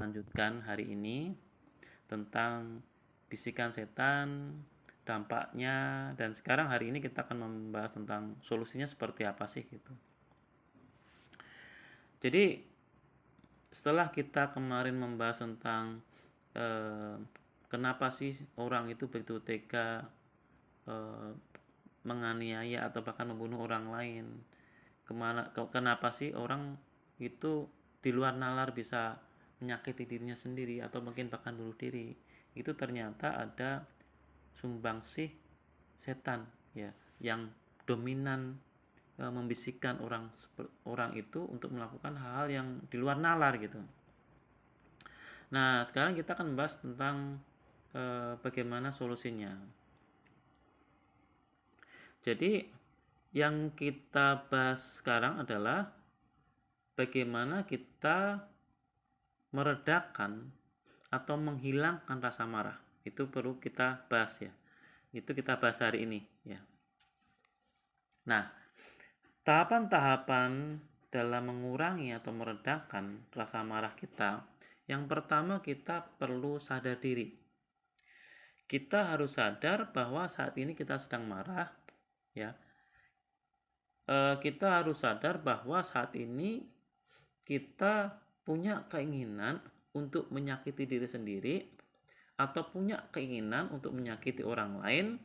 lanjutkan hari ini tentang bisikan setan, dampaknya, dan sekarang hari ini kita akan membahas tentang solusinya seperti apa sih gitu. Jadi setelah kita kemarin membahas tentang kenapa sih orang itu begitu tega menganiaya atau bahkan membunuh orang lain, kenapa sih orang itu di luar nalar bisa menyakiti dirinya sendiri atau mungkin bahkan bunuh diri, itu ternyata ada sumbangsih setan ya yang dominan membisikkan orang itu untuk melakukan hal-hal yang di luar nalar gitu. Nah, sekarang kita akan membahas tentang bagaimana solusinya. Jadi, yang kita bahas sekarang adalah bagaimana kita meredakan atau menghilangkan rasa marah. Itu perlu kita bahas ya. Itu kita bahas hari ini ya. Nah, tahapan-tahapan dalam mengurangi atau meredakan rasa marah kita, yang pertama kita perlu sadar diri. Kita harus sadar bahwa saat ini kita sedang marah ya. Kita harus sadar bahwa saat ini kita punya keinginan untuk menyakiti diri sendiri atau punya keinginan untuk menyakiti orang lain,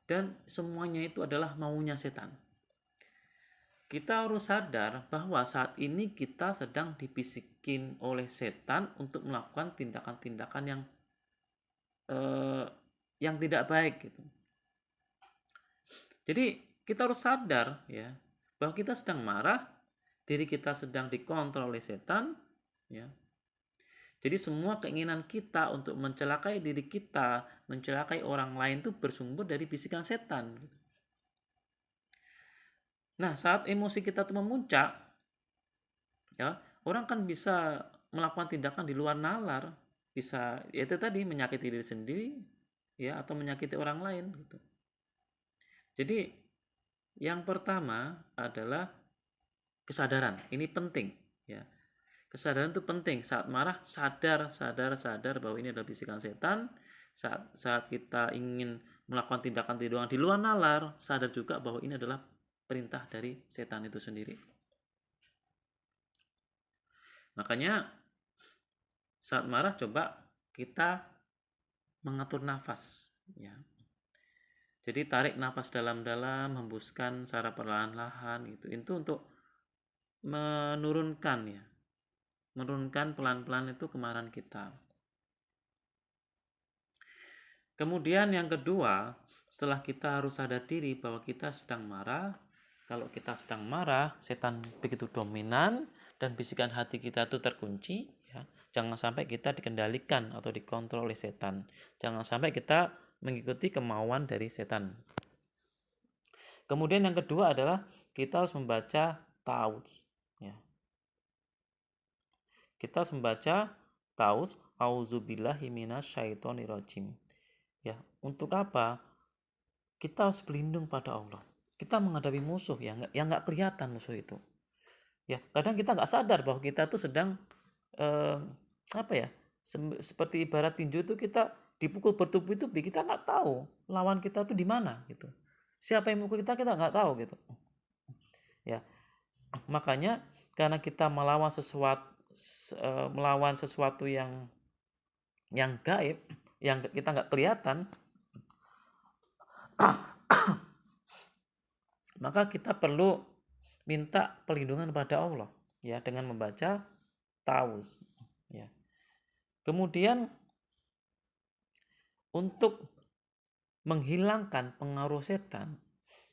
dan semuanya itu adalah maunya setan. Kita harus sadar bahwa saat ini kita sedang dibisikin oleh setan untuk melakukan tindakan-tindakan yang tidak baik gitu. Jadi kita harus sadar ya bahwa kita sedang marah, diri kita sedang dikontrol oleh setan ya. Jadi semua keinginan kita untuk mencelakai diri kita, mencelakai orang lain itu bersumber dari bisikan setan. Nah, saat emosi kita itu memuncak, ya, orang kan bisa melakukan tindakan di luar nalar, bisa itu tadi menyakiti diri sendiri, ya, atau menyakiti orang lain gitu. Jadi yang pertama adalah kesadaran. Ini penting, ya. Kesadaran itu penting. Saat marah, sadar bahwa ini adalah bisikan setan. Saat kita ingin melakukan tindakan di luar nalar, sadar juga bahwa ini adalah perintah dari setan itu sendiri. Makanya saat marah coba kita mengatur nafas ya. Jadi tarik nafas dalam-dalam, hembuskan secara perlahan-lahan gitu. Itu untuk menurunkan ya. Menurunkan pelan-pelan itu kemarahan kita. Kemudian yang kedua, setelah kita harus sadar diri bahwa kita sedang marah. Kalau kita sedang marah, setan begitu dominan dan bisikan hati kita itu terkunci ya. Jangan sampai kita dikendalikan atau dikontrol oleh setan. Jangan sampai kita mengikuti kemauan dari setan. Kemudian yang kedua adalah kita harus membaca tauz ya. Kita harus membaca tauz, auzubillahi minasyaitonirrajim. Ya, untuk apa? Kita harus berlindung pada Allah. Kita menghadapi musuh yang nggak kelihatan musuh itu. Ya, kadang kita nggak sadar bahwa kita tuh sedang seperti ibarat tinju itu kita dipukul bertubi-tubi, kita nggak tahu lawan kita tuh di mana gitu. Siapa yang mukul kita nggak tahu gitu. Ya, makanya karena kita melawan sesuatu yang gaib, yang kita nggak kelihatan, maka kita perlu minta perlindungan pada Allah ya dengan membaca tauz ya. Kemudian untuk menghilangkan pengaruh setan,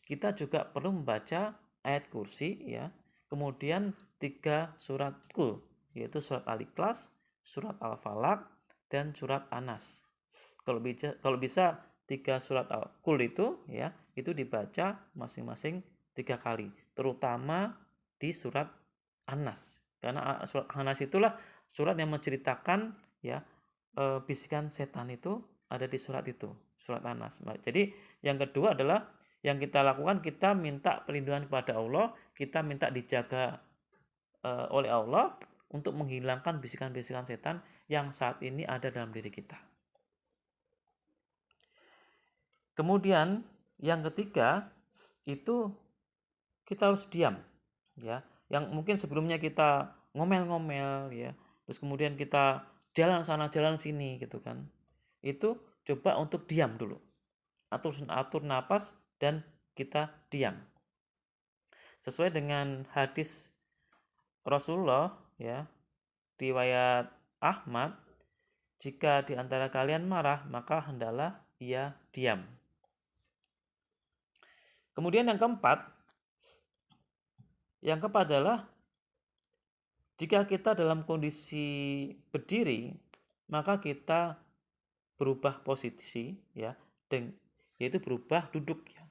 kita juga perlu membaca ayat kursi ya. Kemudian 3 surat kul, yaitu surat Al-Ikhlas, surat Al-Falaq, dan surat An-Nas. Kalau bisa 3 surat Al-Kul itu ya, itu dibaca masing-masing 3 kali, terutama di surat An-Nas. Karena surat An-Nas itulah surat yang menceritakan ya bisikan setan itu ada di surat itu, surat An-Nas. Jadi yang kedua adalah yang kita lakukan, kita minta perlindungan kepada Allah, kita minta dijaga oleh Allah untuk menghilangkan bisikan-bisikan setan yang saat ini ada dalam diri kita. Kemudian yang ketiga itu kita harus diam, ya. Yang mungkin sebelumnya kita ngomel-ngomel, ya, terus kemudian kita jalan sana jalan sini gitu kan. Itu coba untuk diam dulu. Atur napas dan kita diam. Sesuai dengan hadis Rasulullah, ya, riwayat Ahmad, jika di antara kalian marah, maka hendaklah ia diam. Kemudian yang keempat adalah jika kita dalam kondisi berdiri, maka kita berubah posisi, ya, yaitu berubah duduk, ya.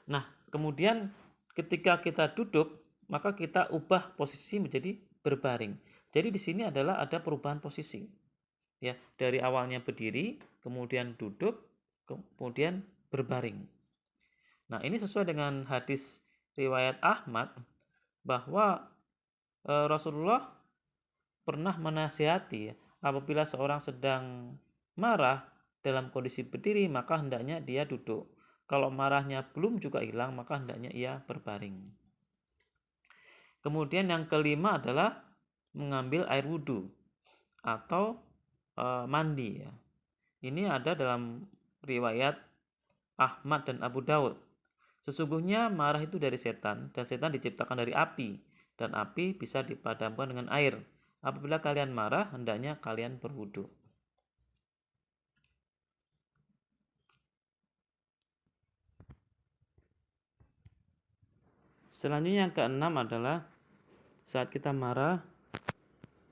Nah, kemudian ketika kita duduk, maka kita ubah posisi menjadi berbaring. Jadi di sini adalah ada perubahan posisi, ya, dari awalnya berdiri, kemudian duduk, kemudian berbaring. Nah, ini sesuai dengan hadis riwayat Ahmad bahwa Rasulullah pernah menasihati apabila seorang sedang marah dalam kondisi berdiri, maka hendaknya dia duduk. Kalau marahnya belum juga hilang, maka hendaknya ia berbaring. Kemudian yang kelima adalah mengambil air wudhu atau mandi, ya. Ini ada dalam riwayat Ahmad dan Abu Daud. Sesungguhnya marah itu dari setan, dan setan diciptakan dari api, dan api bisa dipadamkan dengan air. Apabila kalian marah, hendaknya kalian berwudu. Selanjutnya yang keenam adalah saat kita marah,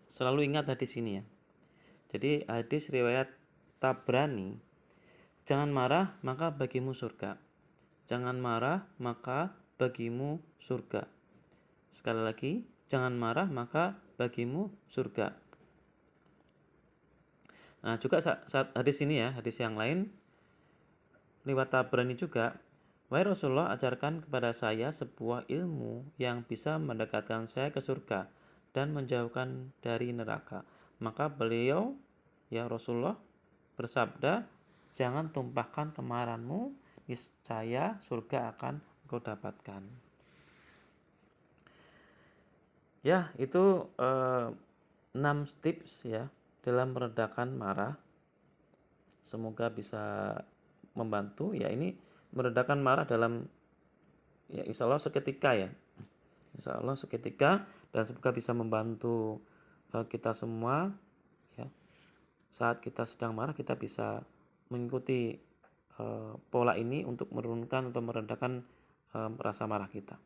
selalu ingat hadis ini, ya. Jadi hadis riwayat Tabrani, jangan marah maka bagimu surga. Jangan marah maka bagimu surga. Sekali lagi, jangan marah maka bagimu surga. Nah, juga saat hadis ini, ya, hadis yang lain riwayat Tabrani juga, wahai Rasulullah, ajarkan kepada saya sebuah ilmu yang bisa mendekatkan saya ke surga dan menjauhkan dari neraka. Maka beliau, ya Rasulullah, bersabda, jangan tumpahkan kemarahanmu, niscaya surga akan kau dapatkan. Ya, itu 6 tips, ya, dalam meredakan marah. Semoga bisa membantu, ya. Ini meredakan marah dalam, ya, insya Allah seketika, ya. Insya Allah seketika, dan semoga bisa membantu kita semua, ya. Saat kita sedang marah, kita bisa mengikuti pola ini untuk menurunkan atau meredakan rasa marah kita.